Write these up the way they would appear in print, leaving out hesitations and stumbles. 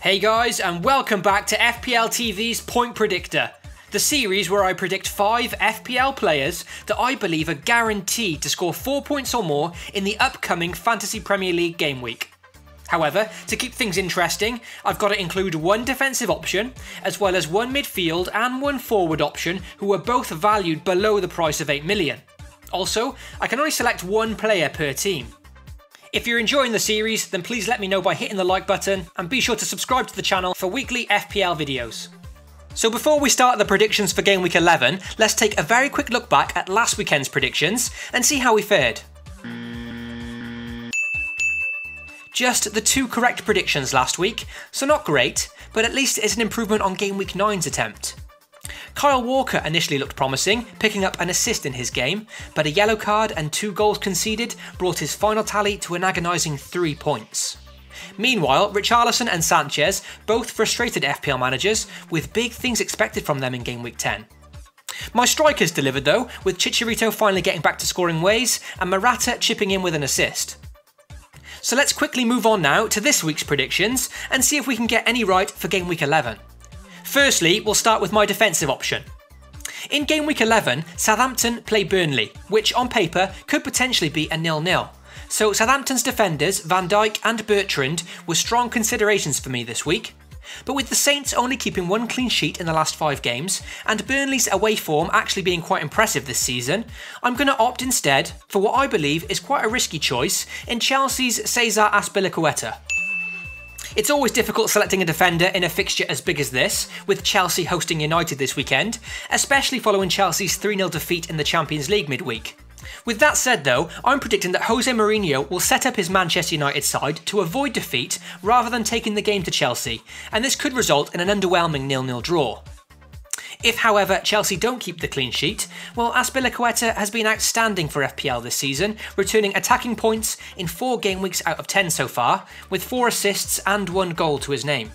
Hey guys, and welcome back to FPL TV's Point Predictor, the series where I predict 5 FPL players that I believe are guaranteed to score 4 points or more in the upcoming Fantasy Premier League game week. However, to keep things interesting, I've got to include one defensive option, as well as one midfield and one forward option who are both valued below the price of 8 million. Also, I can only select one player per team. If you're enjoying the series, then please let me know by hitting the like button, and be sure to subscribe to the channel for weekly FPL videos. So before we start the predictions for Game Week 11, let's take a very quick look back at last weekend's predictions and see how we fared. Just the 2 correct predictions last week, so not great, but at least it's an improvement on Game Week 9's attempt. Kyle Walker initially looked promising, picking up an assist in his game, but a yellow card and 2 goals conceded brought his final tally to an agonising 3 points. Meanwhile, Richarlison and Sanchez, both frustrated FPL managers, with big things expected from them in Game Week 10. My strikers delivered though, with Chicharito finally getting back to scoring ways, and Morata chipping in with an assist. So let's quickly move on now to this week's predictions, and see if we can get any right for Game Week 11. Firstly, we'll start with my defensive option. In Game Week 11, Southampton play Burnley, which on paper could potentially be a 0-0. So Southampton's defenders, Van Dijk and Bertrand, were strong considerations for me this week. But with the Saints only keeping 1 clean sheet in the last 5 games, and Burnley's away form actually being quite impressive this season, I'm going to opt instead for what I believe is quite a risky choice in Chelsea's Cesar Azpilicueta. It's always difficult selecting a defender in a fixture as big as this, with Chelsea hosting United this weekend, especially following Chelsea's 3-0 defeat in the Champions League midweek. With that said though, I'm predicting that Jose Mourinho will set up his Manchester United side to avoid defeat rather than taking the game to Chelsea, and this could result in an underwhelming 0-0 draw. If, however, Chelsea don't keep the clean sheet, well, Azpilicueta has been outstanding for FPL this season, returning attacking points in 4 game weeks out of 10 so far, with 4 assists and 1 goal to his name.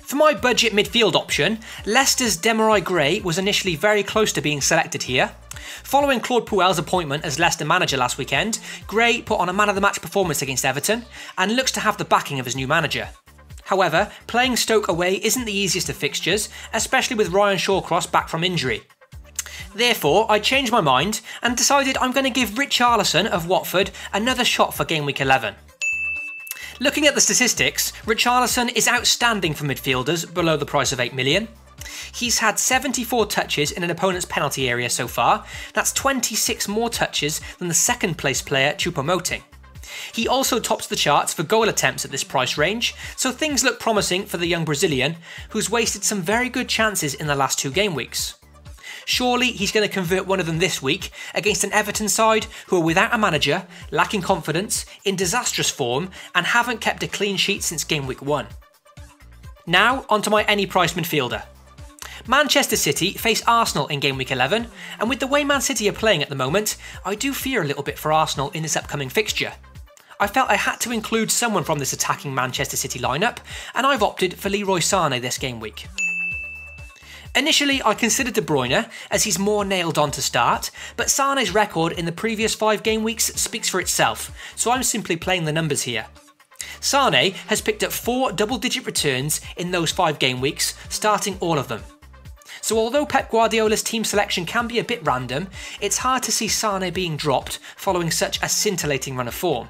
For my budget midfield option, Leicester's Demarai Gray was initially very close to being selected here. Following Claude Puel's appointment as Leicester manager last weekend, Gray put on a man-of-the-match performance against Everton, and looks to have the backing of his new manager. However, playing Stoke away isn't the easiest of fixtures, especially with Ryan Shawcross back from injury. Therefore, I changed my mind and decided I'm going to give Richarlison of Watford another shot for Game Week 11. Looking at the statistics, Richarlison is outstanding for midfielders below the price of 8 million. He's had 74 touches in an opponent's penalty area so far, that's 26 more touches than the second place player Choupo-Moting. He also tops the charts for goal attempts at this price range, so things look promising for the young Brazilian, who's wasted some very good chances in the last 2 game weeks. Surely he's going to convert one of them this week against an Everton side who are without a manager, lacking confidence, in disastrous form, and haven't kept a clean sheet since Game Week 1. Now onto my any price midfielder. Manchester City face Arsenal in Game Week 11, and with the way Man City are playing at the moment, I do fear a little bit for Arsenal in this upcoming fixture. I felt I had to include someone from this attacking Manchester City lineup, and I've opted for Leroy Sané this game week. Initially, I considered De Bruyne, as he's more nailed on to start, but Sané's record in the previous 5 game weeks speaks for itself, so I'm simply playing the numbers here. Sané has picked up 4 double-digit returns in those 5 game weeks, starting all of them. So although Pep Guardiola's team selection can be a bit random, it's hard to see Sané being dropped following such a scintillating run of form.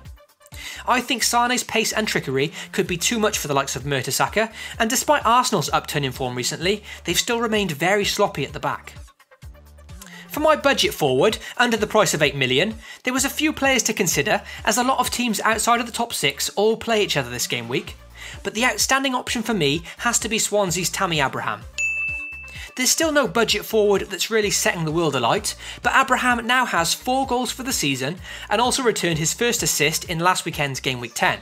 I think Sané's pace and trickery could be too much for the likes of Mertesacker, and despite Arsenal's upturn in form recently, they've still remained very sloppy at the back. For my budget forward, under the price of 8 million, there was a few players to consider, as a lot of teams outside of the top 6 all play each other this game week, but the outstanding option for me has to be Swansea's Tammy Abraham. There's still no budget forward that's really setting the world alight, but Abraham now has 4 goals for the season and also returned his first assist in last weekend's Game Week 10.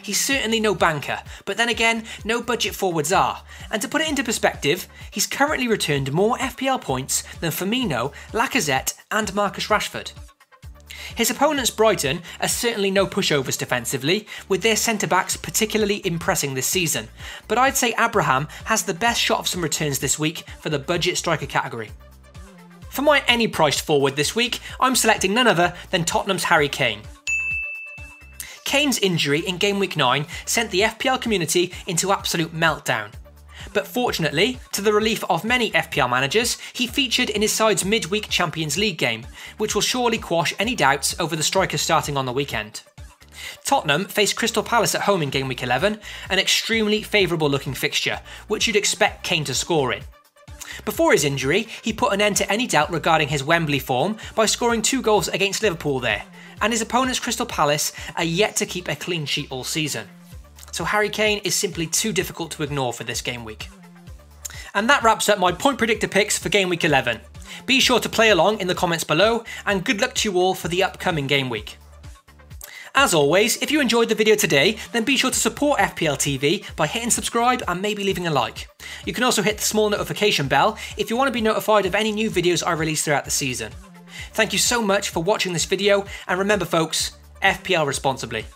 He's certainly no banker, but then again, no budget forwards are, and to put it into perspective, he's currently returned more FPL points than Firmino, Lacazette and Marcus Rashford. His opponents Brighton are certainly no pushovers defensively, with their centre-backs particularly impressing this season, but I'd say Abraham has the best shot of some returns this week for the budget striker category. For my any priced forward this week, I'm selecting none other than Tottenham's Harry Kane. Kane's injury in Game Week 9 sent the FPL community into absolute meltdown. But fortunately, to the relief of many FPL managers, he featured in his side's midweek Champions League game, which will surely quash any doubts over the striker starting on the weekend. Tottenham faced Crystal Palace at home in Game Week 11, an extremely favourable looking fixture, which you'd expect Kane to score in. Before his injury, he put an end to any doubt regarding his Wembley form by scoring 2 goals against Liverpool there, and his opponents Crystal Palace are yet to keep a clean sheet all season. So Harry Kane is simply too difficult to ignore for this game week. And that wraps up my point predictor picks for Game Week 11. Be sure to play along in the comments below, and good luck to you all for the upcoming game week. As always, if you enjoyed the video today, then be sure to support FPL TV by hitting subscribe and maybe leaving a like. You can also hit the small notification bell if you want to be notified of any new videos I release throughout the season. Thank you so much for watching this video, and remember folks, FPL responsibly.